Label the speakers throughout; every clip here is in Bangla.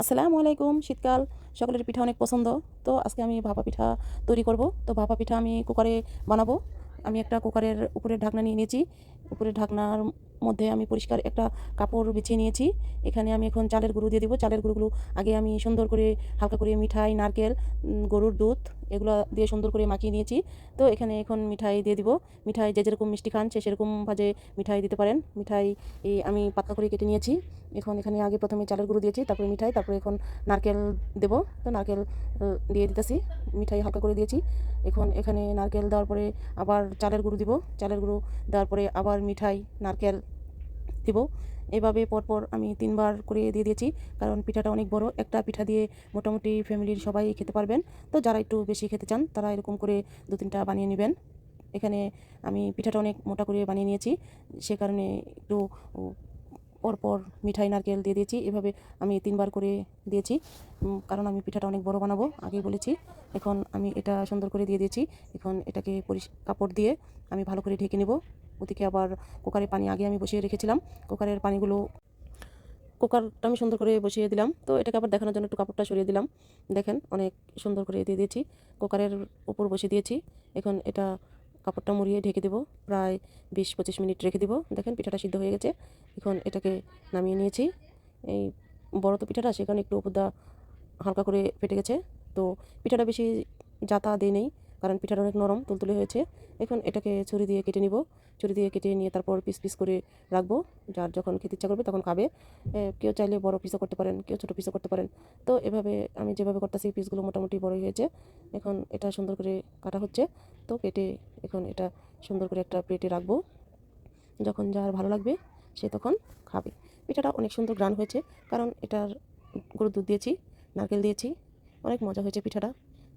Speaker 1: আসসালামু আলাইকুম। শীতকাল সকলের পিঠা অনেক পছন্দ। তো আজকে আমি ভাপা পিঠা তৈরি করব। তো ভাপা পিঠা আমি কুকারে বানাবো। আমি একটা কুকারের উপরের ঢাকনা নিয়ে নিয়েছি। উপরের ঢাকনার মধ্যে আমি পরিষ্কার একটা কাপড় বিছিয়ে নিয়েছি। এখানে আমি এখন চালের গুঁড়ো দিয়ে দিব। চালের গুঁড়োগুলো আগে আমি সুন্দর করে হালকা করে মিঠাই, নারকেল, গরুর দুধ এগুলো দিয়ে সুন্দর করে মাখিয়ে নিয়েছি। তো এখানে এখন মিঠাই দিয়ে দিব। মিঠাই যে যেরকম মিষ্টি খান সে সেরকম ভাবে মিঠাই দিতে পারেন। মিঠাই আমি পাতলা করে কেটে নিয়েছি। এখন এখানে আগে প্রথমে চালের গুঁড়ো দিয়েছি, তারপরে মিঠাই, তারপরে এখন নারকেল দেব। তো নারকেল দিয়ে দিতেছি। মিঠাই হালকা করে দিয়েছি। এখন এখানে নারকেল দেওয়ার পরে আবার চালের গুঁড়ো দিব। চালের গুঁড়ো দেওয়ার পরে আবার মিঠাই, নারকেল দিব। এভাবে পরপর আমি 3বার করে দিয়ে দিয়েছি, কারণ পিঠাটা অনেক বড়। একটা পিঠা দিয়ে মোটামুটি ফ্যামিলির সবাই খেতে পারবেন। তো যারা একটু বেশি খেতে চান তারা এরকম করে 2-3টা বানিয়ে নেবেন। এখানে আমি পিঠাটা অনেক মোটা করে বানিয়ে নিয়েছি, সে কারণে একটু পরপর মিঠাই, নারকেল দিয়ে দিয়েছি। এভাবে আমি 3বার করে দিয়েছি, কারণ আমি পিঠাটা অনেক বড় বানাবো, আগেই বলেছি। এখন আমি এটা সুন্দর করে দিয়ে দিয়েছি। এখন এটাকে কাপড় দিয়ে আমি ভালো করে ঢেকে নেব। ওদিকে আবার কুকারে পানি আগে আমি বসিয়ে রেখেছিলাম। কুকারের পানিগুলো কুকারটা আমি সুন্দর করে বসিয়ে দিলাম। তো এটাকে আবার দেখানোর জন্য একটু কাপড়টা সরিয়ে দিলাম। দেখেন অনেক সুন্দর করে দিয়ে দিয়েছি। কুকারের উপর বসিয়ে দিয়েছি। এখন এটা কাপড়টা মুড়িয়ে ঢেকে দেবো। প্রায় 20-25 মিনিট রেখে দেবো। দেখেন পিঠাটা সিদ্ধ হয়ে গেছে। এখন এটাকে নামিয়ে নিয়েছি। এই বড় তো পিঠাটা, সে কারণে একটু উপরটা হালকা করে ফেটে গেছে। তো পিঠাটা বেশি জাতা দেই নেই, কারণ পিঠাটা অনেক নরম তুলতুলে হয়েছে। এখন এটাকে ছুরি দিয়ে কেটে নিব। ছুরি দিয়ে কেটে নিয়ে তারপর পিস পিস করে রাখবো। যার যখন খেতে ইচ্ছা করবে তখন খাবে। কেউ চাইলে বড় পিসও করতে পারেন, কেউ ছোটো পিসও করতে পারেন। তো এভাবে আমি যেভাবে করতেছি পিসগুলো মোটামুটি বড়ই হয়েছে। এখন এটা সুন্দর করে কাটা হচ্ছে। তো কেটে এখন এটা সুন্দর করে একটা প্লেটে রাখবো। যখন যার ভালো লাগবে সে তখন খাবে। পিঠাটা অনেক সুন্দর গ্রান হয়েছে, কারণ এটার গরুর দুধ দিয়েছি, নারকেল দিয়েছি। অনেক মজা হয়েছে পিঠাটা।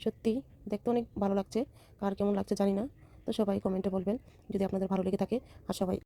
Speaker 1: সত্যি দেখতে অনেক ভালো লাগছে। কার কেমন লাগছে জানি না। তো সবাই কমেন্টে বলবেন যদি আপনাদের ভালো লেগে থাকে। আর সবাই